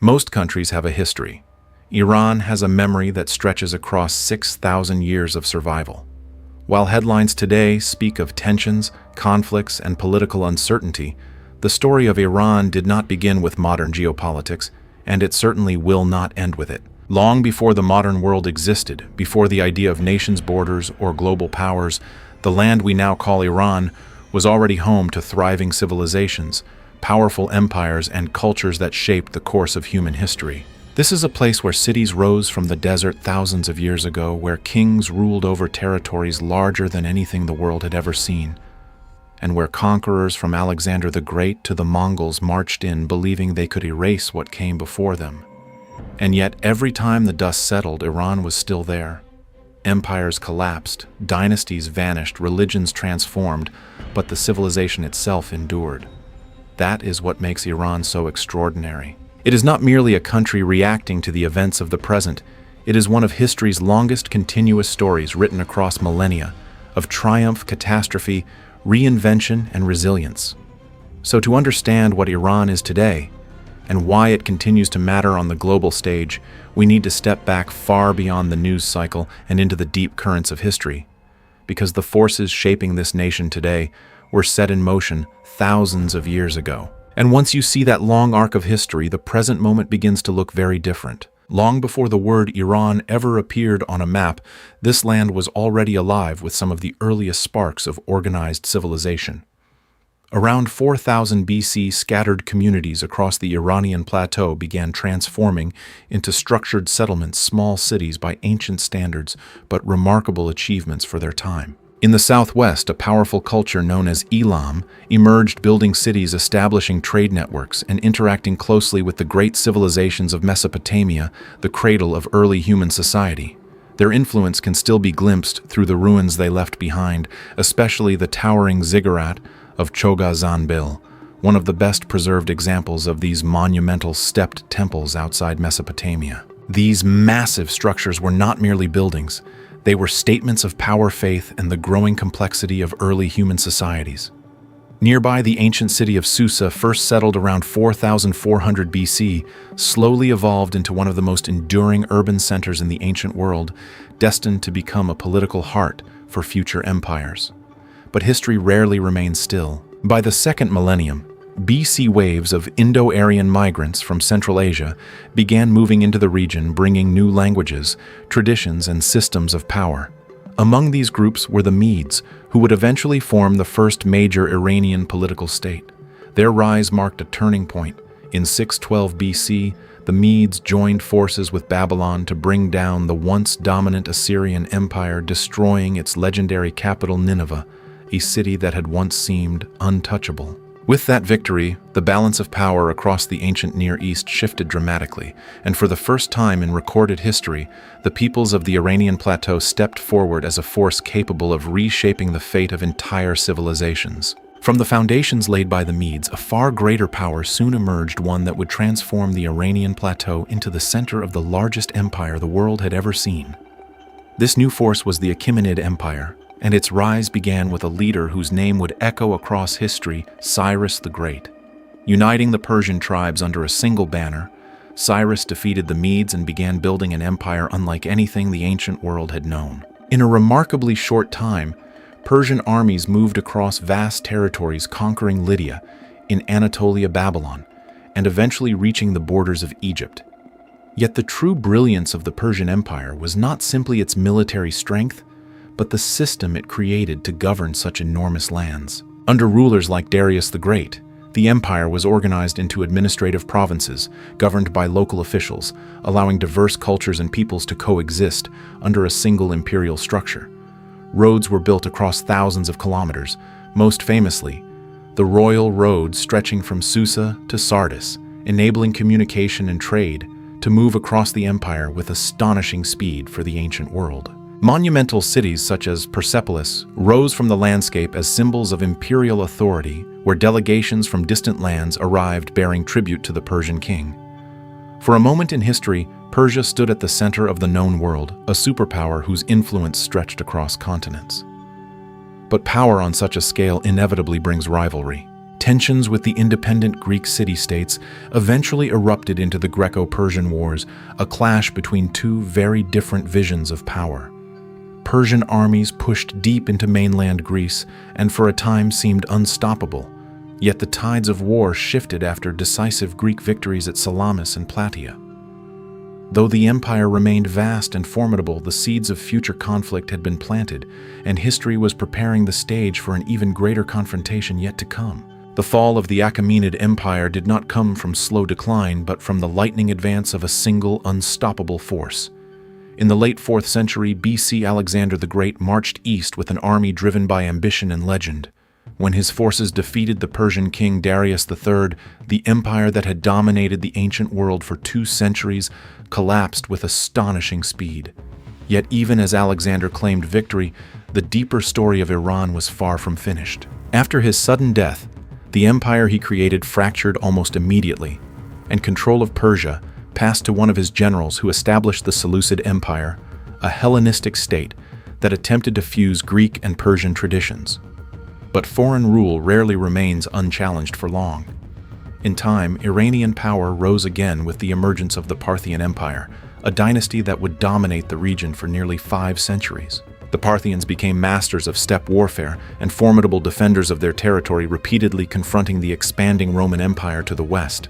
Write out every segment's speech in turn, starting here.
Most countries have a history. Iran has a memory that stretches across 6,000 years of survival. While headlines today speak of tensions, conflicts, and political uncertainty, the story of Iran did not begin with modern geopolitics, and it certainly will not end with it. Long before the modern world existed, before the idea of nations' borders or global powers, the land we now call Iran was already home to thriving civilizations, powerful empires, and cultures that shaped the course of human history. This is a place where cities rose from the desert thousands of years ago, where kings ruled over territories larger than anything the world had ever seen, and where conquerors from Alexander the Great to the Mongols marched in believing they could erase what came before them. And yet, every time the dust settled, Iran was still there. Empires collapsed, dynasties vanished, religions transformed, but the civilization itself endured. That is what makes Iran so extraordinary. It is not merely a country reacting to the events of the present. It is one of history's longest continuous stories written across millennia, of triumph, catastrophe, reinvention, and resilience. So to understand what Iran is today, and why it continues to matter on the global stage, we need to step back far beyond the news cycle and into the deep currents of history. Because the forces shaping this nation today were set in motion thousands of years ago. And once you see that long arc of history, the present moment begins to look very different. Long before the word Iran ever appeared on a map, this land was already alive with some of the earliest sparks of organized civilization. Around 4000 BC, scattered communities across the Iranian plateau began transforming into structured settlements, small cities by ancient standards, but remarkable achievements for their time. In the southwest, a powerful culture known as Elam emerged, building cities, establishing trade networks, and interacting closely with the great civilizations of Mesopotamia, the cradle of early human society. Their influence can still be glimpsed through the ruins they left behind, especially the towering ziggurat of Chogha-Zanbil, one of the best preserved examples of these monumental stepped temples outside Mesopotamia. These massive structures were not merely buildings. They were statements of power, faith, and the growing complexity of early human societies. Nearby, the ancient city of Susa, first settled around 4400 BC, slowly evolved into one of the most enduring urban centers in the ancient world, destined to become a political heart for future empires. But history rarely remains still. By the second millennium, BC waves of Indo-Aryan migrants from Central Asia began moving into the region, bringing new languages, traditions, and systems of power. Among these groups were the Medes, who would eventually form the first major Iranian political state. Their rise marked a turning point. In 612 BC, the Medes joined forces with Babylon to bring down the once dominant Assyrian Empire, destroying its legendary capital Nineveh, a city that had once seemed untouchable. With that victory, the balance of power across the ancient Near East shifted dramatically, and for the first time in recorded history, the peoples of the Iranian plateau stepped forward as a force capable of reshaping the fate of entire civilizations. From the foundations laid by the Medes, a far greater power soon emerged, one that would transform the Iranian plateau into the center of the largest empire the world had ever seen. This new force was the Achaemenid Empire, and its rise began with a leader whose name would echo across history, Cyrus the Great. Uniting the Persian tribes under a single banner, Cyrus defeated the Medes and began building an empire unlike anything the ancient world had known. In a remarkably short time, Persian armies moved across vast territories, conquering Lydia, in Anatolia, Babylon, and eventually reaching the borders of Egypt. Yet the true brilliance of the Persian Empire was not simply its military strength, but the system it created to govern such enormous lands. Under rulers like Darius the Great, the empire was organized into administrative provinces, governed by local officials, allowing diverse cultures and peoples to coexist under a single imperial structure. Roads were built across thousands of kilometers, most famously, the Royal Road stretching from Susa to Sardis, enabling communication and trade to move across the empire with astonishing speed for the ancient world. Monumental cities such as Persepolis rose from the landscape as symbols of imperial authority, where delegations from distant lands arrived bearing tribute to the Persian king. For a moment in history, Persia stood at the center of the known world, a superpower whose influence stretched across continents. But power on such a scale inevitably brings rivalry. Tensions with the independent Greek city-states eventually erupted into the Greco-Persian Wars, a clash between two very different visions of power. Persian armies pushed deep into mainland Greece and for a time seemed unstoppable, yet the tides of war shifted after decisive Greek victories at Salamis and Plataea. Though the empire remained vast and formidable, the seeds of future conflict had been planted, and history was preparing the stage for an even greater confrontation yet to come. The fall of the Achaemenid Empire did not come from slow decline, but from the lightning advance of a single, unstoppable force. In the late 4th century BC, Alexander the Great marched east with an army driven by ambition and legend. When his forces defeated the Persian king Darius III, the empire that had dominated the ancient world for 2 centuries collapsed with astonishing speed. Yet even as Alexander claimed victory, the deeper story of Iran was far from finished. After his sudden death, the empire he created fractured almost immediately, and control of Persia passed to one of his generals who established the Seleucid Empire, a Hellenistic state that attempted to fuse Greek and Persian traditions. But foreign rule rarely remains unchallenged for long. In time, Iranian power rose again with the emergence of the Parthian Empire, a dynasty that would dominate the region for nearly 5 centuries. The Parthians became masters of steppe warfare and formidable defenders of their territory, repeatedly confronting the expanding Roman Empire to the west.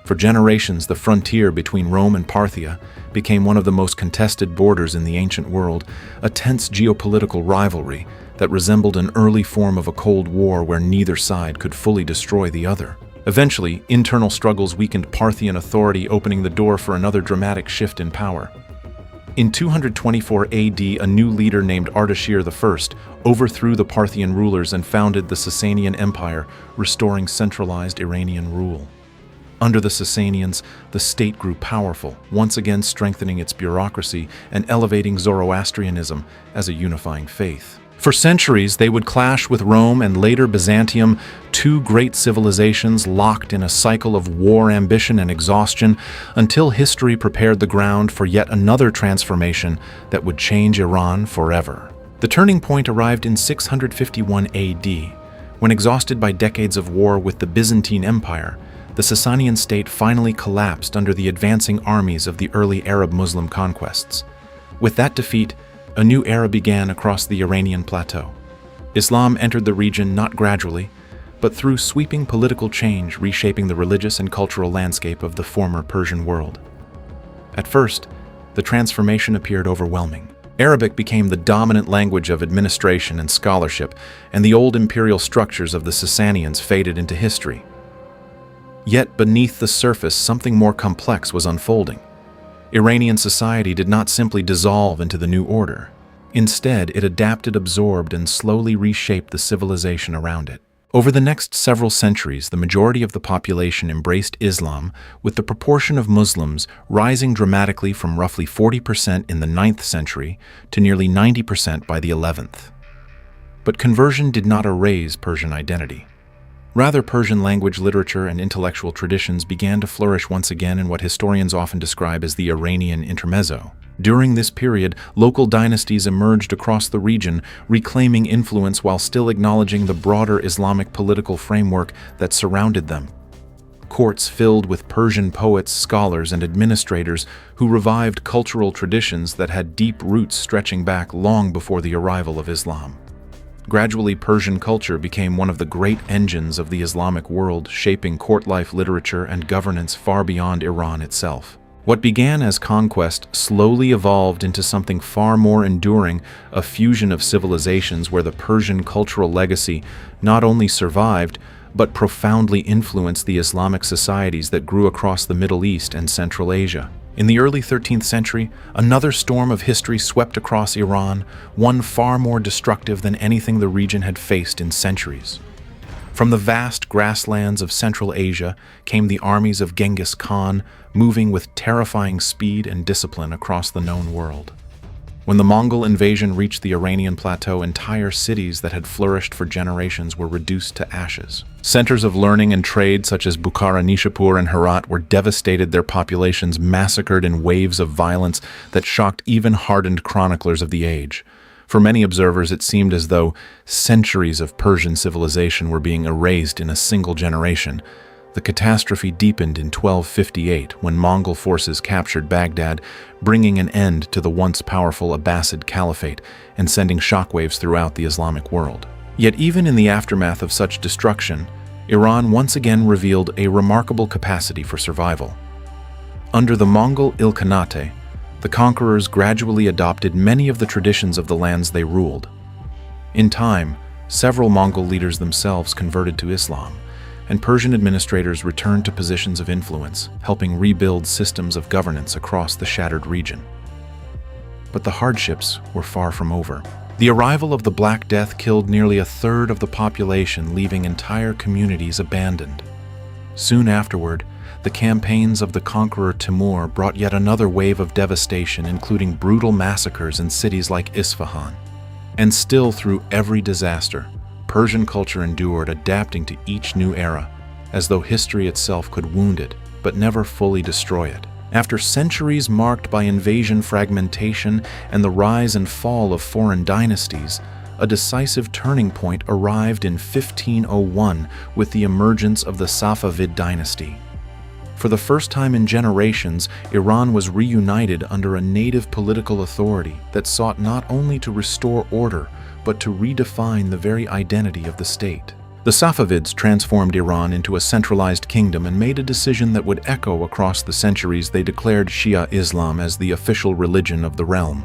For generations, the frontier between Rome and Parthia became one of the most contested borders in the ancient world, a tense geopolitical rivalry that resembled an early form of a Cold War where neither side could fully destroy the other. Eventually, internal struggles weakened Parthian authority, opening the door for another dramatic shift in power. In 224 AD, a new leader named Ardashir I overthrew the Parthian rulers and founded the Sassanian Empire, restoring centralized Iranian rule. Under the Sassanians, the state grew powerful, once again strengthening its bureaucracy and elevating Zoroastrianism as a unifying faith. For centuries, they would clash with Rome and later Byzantium, 2 great civilizations locked in a cycle of war, ambition, and exhaustion, until history prepared the ground for yet another transformation that would change Iran forever. The turning point arrived in 651 AD, when, exhausted by decades of war with the Byzantine Empire, the Sassanian state finally collapsed under the advancing armies of the early Arab Muslim conquests. With that defeat, a new era began across the Iranian plateau. Islam entered the region not gradually, but through sweeping political change, reshaping the religious and cultural landscape of the former Persian world. At first, the transformation appeared overwhelming. Arabic became the dominant language of administration and scholarship, and the old imperial structures of the Sassanians faded into history. Yet beneath the surface, something more complex was unfolding. Iranian society did not simply dissolve into the new order. Instead, it adapted, absorbed, and slowly reshaped the civilization around it. Over the next several centuries, the majority of the population embraced Islam, with the proportion of Muslims rising dramatically from roughly 40% in the 9th century to nearly 90% by the 11th. But conversion did not erase Persian identity. Rather, Persian language, literature, and intellectual traditions began to flourish once again in what historians often describe as the Iranian intermezzo. During this period, local dynasties emerged across the region, reclaiming influence while still acknowledging the broader Islamic political framework that surrounded them. Courts filled with Persian poets, scholars, and administrators who revived cultural traditions that had deep roots stretching back long before the arrival of Islam. Gradually, Persian culture became one of the great engines of the Islamic world, shaping court life, literature, and governance far beyond Iran itself. What began as conquest slowly evolved into something far more enduring, a fusion of civilizations where the Persian cultural legacy not only survived, but profoundly influenced the Islamic societies that grew across the Middle East and Central Asia. In the early 13th century, another storm of history swept across Iran, one far more destructive than anything the region had faced in centuries. From the vast grasslands of Central Asia came the armies of Genghis Khan, moving with terrifying speed and discipline across the known world. When the Mongol invasion reached the Iranian plateau, entire cities that had flourished for generations were reduced to ashes. Centers of learning and trade such as Bukhara, Nishapur, and Herat were devastated, their populations massacred in waves of violence that shocked even hardened chroniclers of the age. For many observers, it seemed as though centuries of Persian civilization were being erased in a single generation. The catastrophe deepened in 1258 when Mongol forces captured Baghdad, bringing an end to the once powerful Abbasid Caliphate and sending shockwaves throughout the Islamic world. Yet even in the aftermath of such destruction, Iran once again revealed a remarkable capacity for survival. Under the Mongol Ilkhanate, the conquerors gradually adopted many of the traditions of the lands they ruled. In time, several Mongol leaders themselves converted to Islam, and Persian administrators returned to positions of influence, helping rebuild systems of governance across the shattered region. But the hardships were far from over. The arrival of the Black Death killed nearly a third of the population, leaving entire communities abandoned. Soon afterward, the campaigns of the conqueror Timur brought yet another wave of devastation, including brutal massacres in cities like Isfahan. And still, through every disaster, Persian culture endured, adapting to each new era, as though history itself could wound it, but never fully destroy it. After centuries marked by invasion, fragmentation, and the rise and fall of foreign dynasties, a decisive turning point arrived in 1501 with the emergence of the Safavid dynasty. For the first time in generations, Iran was reunited under a native political authority that sought not only to restore order, but to redefine the very identity of the state. The Safavids transformed Iran into a centralized kingdom and made a decision that would echo across the centuries. They declared Shia Islam as the official religion of the realm.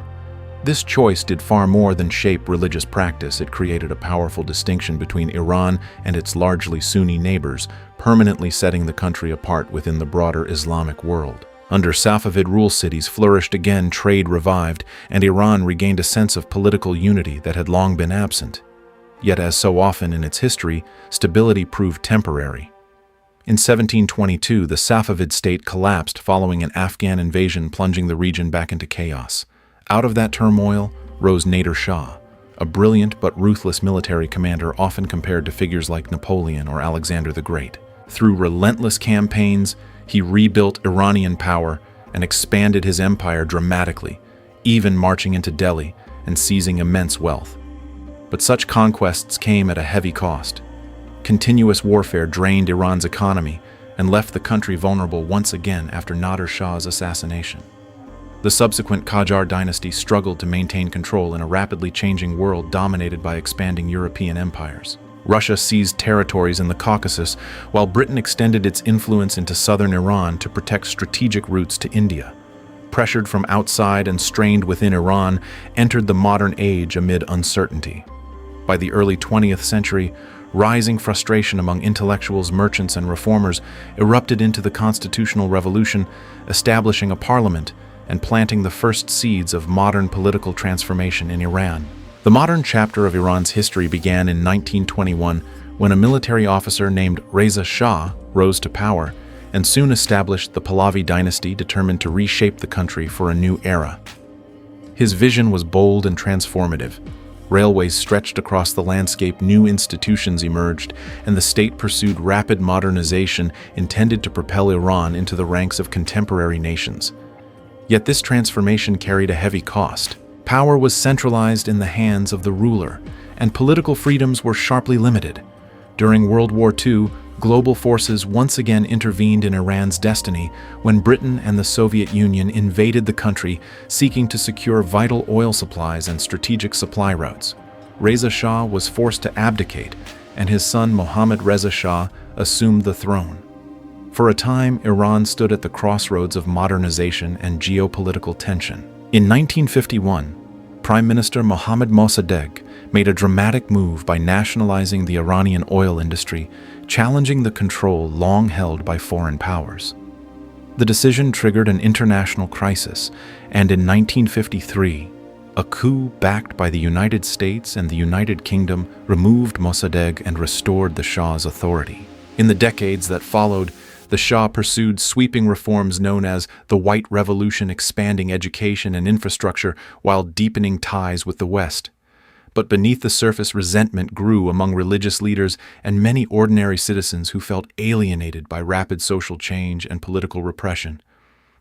This choice did far more than shape religious practice. It created a powerful distinction between Iran and its largely Sunni neighbors, permanently setting the country apart within the broader Islamic world. Under Safavid rule, cities flourished again, trade revived, and Iran regained a sense of political unity that had long been absent. Yet, as so often in its history, stability proved temporary. In 1722, the Safavid state collapsed following an Afghan invasion, plunging the region back into chaos. Out of that turmoil rose Nader Shah, a brilliant but ruthless military commander often compared to figures like Napoleon or Alexander the Great. Through relentless campaigns, he rebuilt Iranian power and expanded his empire dramatically, even marching into Delhi and seizing immense wealth. But such conquests came at a heavy cost. Continuous warfare drained Iran's economy and left the country vulnerable once again after Nader Shah's assassination. The subsequent Qajar dynasty struggled to maintain control in a rapidly changing world dominated by expanding European empires. Russia seized territories in the Caucasus, while Britain extended its influence into southern Iran to protect strategic routes to India. Pressured from outside and strained within, Iran entered the modern age amid uncertainty. By the early 20th century, rising frustration among intellectuals, merchants, and reformers erupted into the constitutional revolution, establishing a parliament and planting the first seeds of modern political transformation in Iran. The modern chapter of Iran's history began in 1921 when a military officer named Reza Shah rose to power and soon established the Pahlavi dynasty, determined to reshape the country for a new era. His vision was bold and transformative. Railways stretched across the landscape, new institutions emerged, and the state pursued rapid modernization intended to propel Iran into the ranks of contemporary nations. Yet this transformation carried a heavy cost. Power was centralized in the hands of the ruler, and political freedoms were sharply limited. During World War II, global forces once again intervened in Iran's destiny when Britain and the Soviet Union invaded the country, seeking to secure vital oil supplies and strategic supply routes. Reza Shah was forced to abdicate, and his son Mohammad Reza Shah assumed the throne. For a time, Iran stood at the crossroads of modernization and geopolitical tension. In 1951, Prime Minister Mohammad Mossadegh made a dramatic move by nationalizing the Iranian oil industry, challenging the control long held by foreign powers. The decision triggered an international crisis, and in 1953, a coup backed by the United States and the United Kingdom removed Mossadegh and restored the Shah's authority. In the decades that followed, the Shah pursued sweeping reforms known as the White Revolution, expanding education and infrastructure while deepening ties with the West. But beneath the surface, resentment grew among religious leaders and many ordinary citizens who felt alienated by rapid social change and political repression.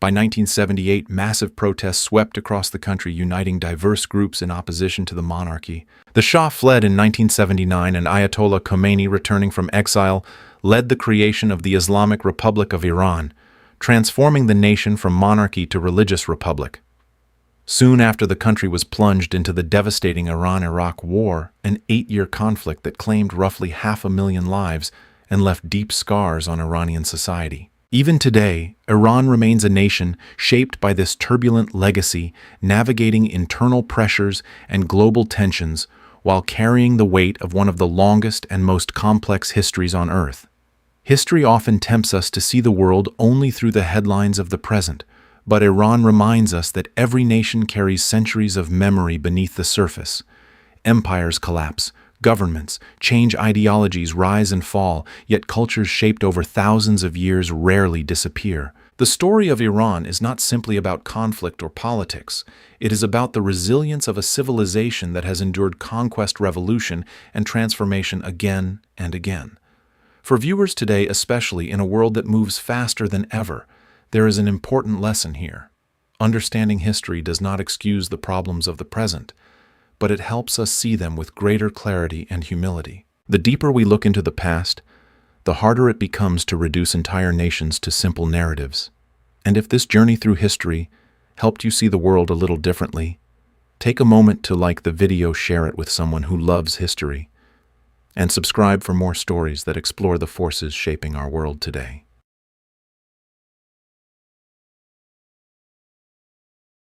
By 1978, massive protests swept across the country, uniting diverse groups in opposition to the monarchy. The Shah fled in 1979, and Ayatollah Khomeini, returning from exile, led the creation of the Islamic Republic of Iran, transforming the nation from monarchy to religious republic. Soon after, the country was plunged into the devastating Iran-Iraq War, an 8-year conflict that claimed roughly 500,000 lives and left deep scars on Iranian society. Even today, Iran remains a nation shaped by this turbulent legacy, navigating internal pressures and global tensions while carrying the weight of one of the longest and most complex histories on Earth. History often tempts us to see the world only through the headlines of the present, but Iran reminds us that every nation carries centuries of memory beneath the surface. Empires collapse, governments change, ideologies rise and fall, yet cultures shaped over thousands of years rarely disappear. The story of Iran is not simply about conflict or politics. It is about the resilience of a civilization that has endured conquest, revolution, and transformation again and again. For viewers today, especially in a world that moves faster than ever, there is an important lesson here. Understanding history does not excuse the problems of the present, but it helps us see them with greater clarity and humility. The deeper we look into the past, the harder it becomes to reduce entire nations to simple narratives. And if this journey through history helped you see the world a little differently, take a moment to like the video, share it with someone who loves history, and subscribe for more stories that explore the forces shaping our world today.